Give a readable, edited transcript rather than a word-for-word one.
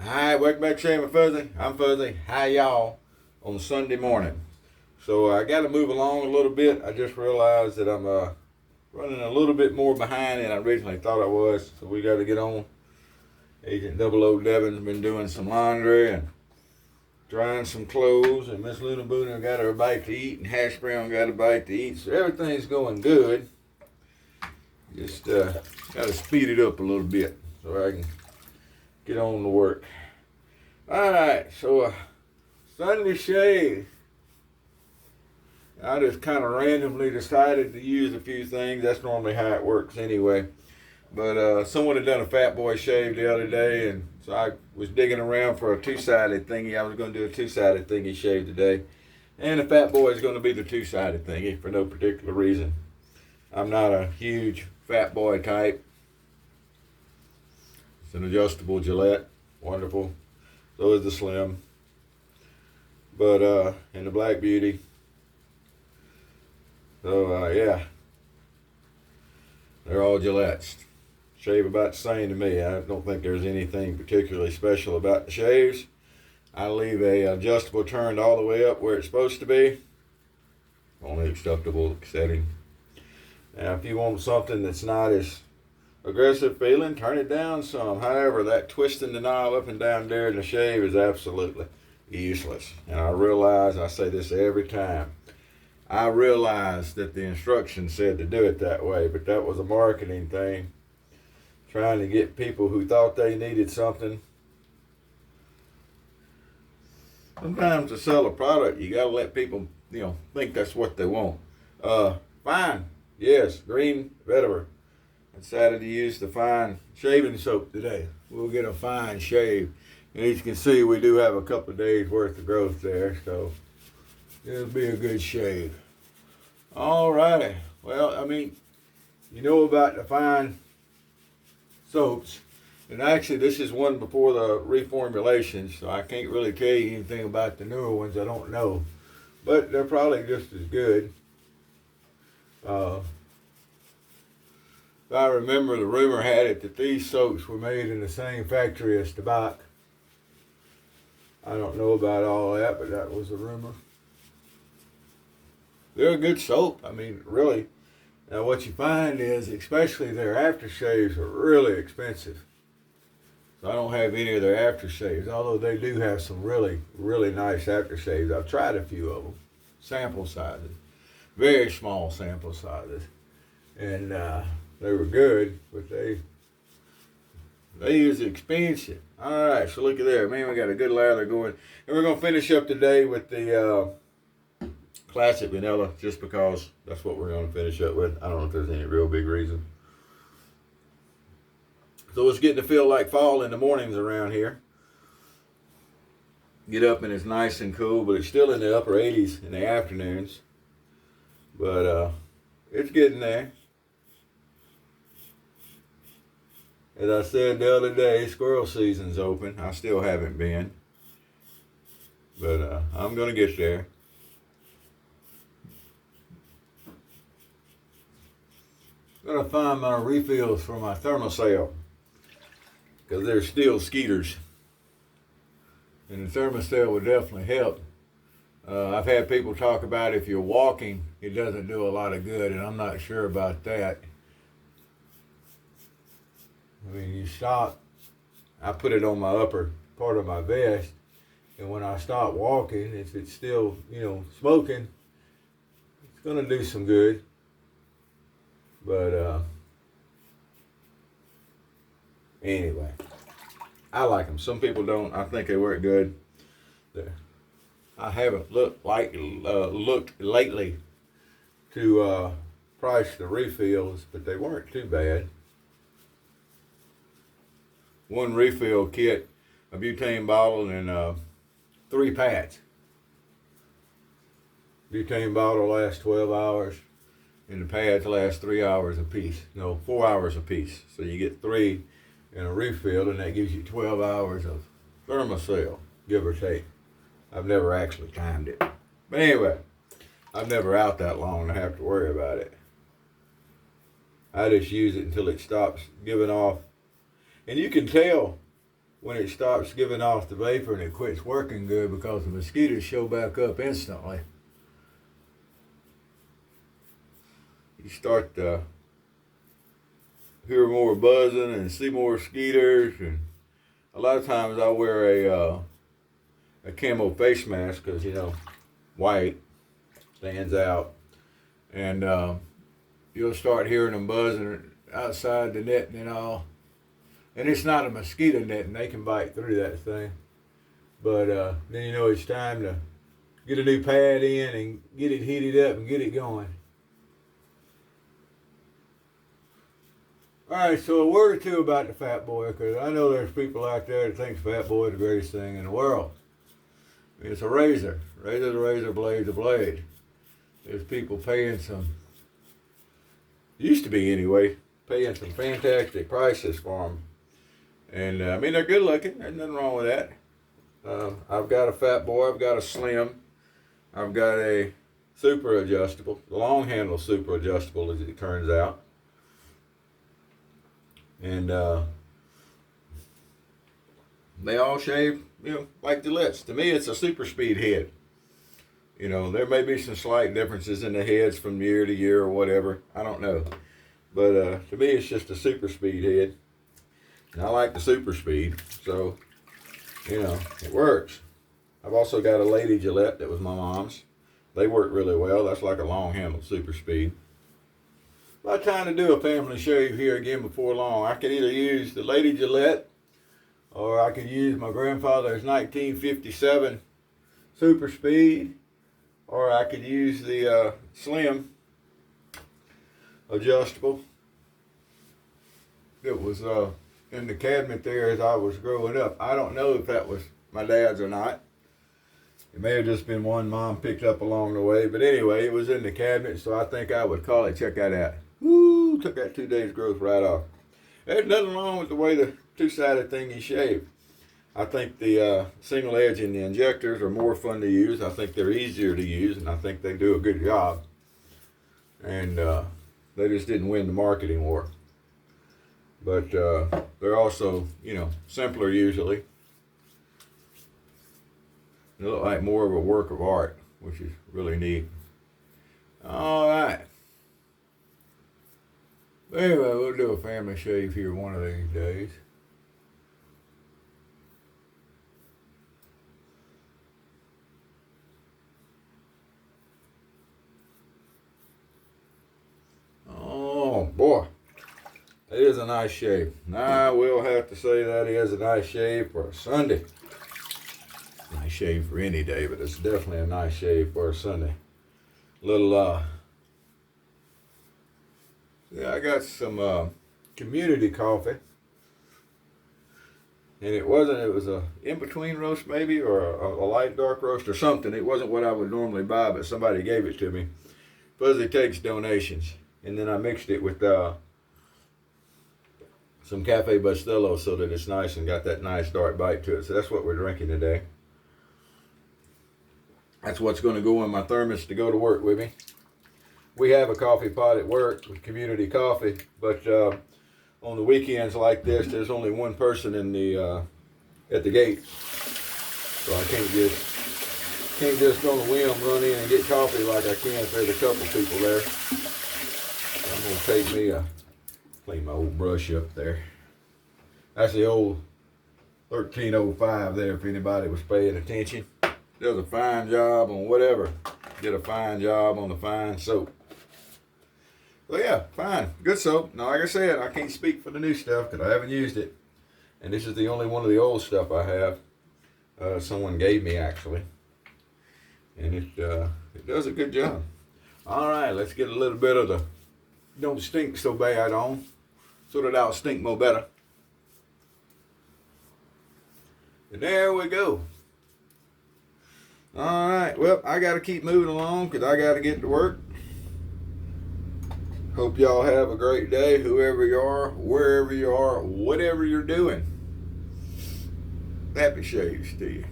Alright, welcome back to Shane with Fuzzy. I'm Fuzzy. Hi y'all on Sunday morning. So I got to move along a little bit. I just realized that I'm running a little bit more behind than I originally thought I was. So we got to get on. Agent Double O Devin's been doing some laundry and drying some clothes, and Miss Luna Boona got her a bite to eat, and Hash Brown got a bite to eat. So everything's going good. Just got to speed it up a little bit so I can get on to work. Alright, so Sunday shave. I just kind of randomly decided to use a few things. That's normally how it works anyway. But someone had done a FatBoy shave the other day, and so I was digging around for a two-sided thingy. I was going to do a two-sided thingy shave today. And the FatBoy is going to be the two-sided thingy for no particular reason. I'm not a huge FatBoy type. It's an adjustable Gillette. Wonderful. So is the Slim. But, and the Black Beauty. So, yeah. They're all Gillettes. Shave about the same to me. I don't think there's anything particularly special about the shaves. I leave a adjustable turned all the way up where it's supposed to be. Only acceptable setting. Now, if you want something that's not as aggressive feeling, turn it down some. However, that twisting the knob up and down there in the shave is absolutely useless. And I realize, I say this every time, I realize that the instructions said to do it that way, but that was a marketing thing, trying to get people who thought they needed something. Sometimes to sell a product, you gotta let people, think that's what they want. Fine, yes, green vetiver. I decided to use the fine shaving soap today. We'll get a fine shave. And as you can see, we do have a couple of days worth of growth there, so it'll be a good shave. Alrighty. Well, you know about the fine soaps. And actually, this is one before the reformulation, so I can't really tell you anything about the newer ones. I don't know. But they're probably just as good. If I remember, the rumor had it that these soaps were made in the same factory as tobacco. I don't know about all that, but that was the rumor. They're a good soap. Really. Now, what you find is, especially their aftershaves are really expensive. So I don't have any of their aftershaves, although they do have some really, really nice aftershaves. I've tried a few of them. Sample sizes. Very small sample sizes. And they were good, but they use expensive. All right, so look at there. Man, we got a good lather going. And we're going to finish up today with the classic vanilla, just because that's what we're going to finish up with. I don't know if there's any real big reason. So it's getting to feel like fall in the mornings around here. Get up and it's nice and cool, but it's still in the upper 80s in the afternoons. But it's getting there. As I said the other day, squirrel season's open. I still haven't been. But I'm going to get there. I'm going to find my refills for my thermocell, because they're still skeeters. And the thermocell would definitely help. I've had people talk about if you're walking, it doesn't do a lot of good, and I'm not sure about that. You stop, I put it on my upper part of my vest, and when I stop walking, if it's still, smoking, it's going to do some good. But anyway, I like them. Some people don't. I think they work good. I haven't looked lately to price the refills, but they weren't too bad. One refill kit, a butane bottle, and 3 pads. Butane bottle lasts 12 hours, and the pads last 3 hours a piece. No, 4 hours a piece. So you get 3 in a refill, and that gives you 12 hours of thermocell, give or take. I've never actually timed it. But anyway, I'm never out that long to have to worry about it. I just use it until it stops giving off. And you can tell when it stops giving off the vapor and it quits working good because the mosquitoes show back up instantly. You start to hear more buzzing and see more mosquitoes, and a lot of times I wear a camo face mask because, you know, white stands out, and you'll start hearing them buzzing outside the netting and all. And it's not a mosquito netting, they can bite through that thing. But then you know it's time to get a new pad in and get it heated up and get it going. Alright, so a word or two about the FatBoy, because I know there's people out there that think FatBoy is the greatest thing in the world. I mean, it's a razor. Razor's a razor, blade's a blade. There's people paying some, used to be anyway, paying some fantastic prices for them. And I mean, they're good looking. There's nothing wrong with that. I've got a FatBoy. I've got a Slim. I've got a super adjustable, long handle super adjustable, as it turns out. And they all shave, you know, like Gillette's. To me, it's a super speed head. You know, there may be some slight differences in the heads from year to year or whatever. I don't know. But to me, it's just a super speed head. And I like the super speed, so, you know, it works. I've also got a Lady Gillette that was my mom's. They work really well. That's like a long handle super speed. If I'm trying to do a family shave here again before long, I could either use the Lady Gillette, or I could use my grandfather's 1957 super speed, or I could use the Slim adjustable. It was in the cabinet there as I was growing up. I don't know if that was my dad's or not. It may have just been one Mom picked up along the way, but anyway, it was in the cabinet, so I think I would call it. Check that out. Woo! Took that 2 days growth right off. There's nothing wrong with the way the two-sided thingy shave. I think the single edge and the injectors are more fun to use. I think they're easier to use, and I think they do a good job. And they just didn't win the marketing war. But they're also, you know, simpler usually. They look like more of a work of art, which is really neat. All right. Anyway, we'll do a family shave here one of these days. Oh boy, that is a nice shave. I will have to say that is a nice shave for a Sunday. Nice shave for any day, but it's definitely a nice shave for a Sunday. Little yeah, I got some community coffee, and it was a in-between roast maybe, or a light dark roast or something. It wasn't what I would normally buy, but somebody gave it to me. Fuzzy takes donations, and then I mixed it with some Cafe Bustelo so that it's nice and got that nice dark bite to it. So that's what we're drinking today. That's what's going to go in my thermos to go to work with me. We have a coffee pot at work with community coffee, but on the weekends like this, there's only one person in the at the gate, so I can't just on a whim run in and get coffee like I can if there's a couple people there. So I'm gonna take me clean my old brush up there. That's the old 1305 there. If anybody was paying attention, does a fine job on whatever. Did a fine job on the fine soap. Well, yeah, fine. Good soap. Now, like I said, I can't speak for the new stuff because I haven't used it. And this is the only one of the old stuff I have. Someone gave me, actually. And it does a good job. All right, let's get a little bit of the don't stink so bad on, so that I'll stink more better. And there we go. All right, well, I got to keep moving along because I got to get to work. Hope y'all have a great day, whoever you are, wherever you are, whatever you're doing. Happy shaves to you.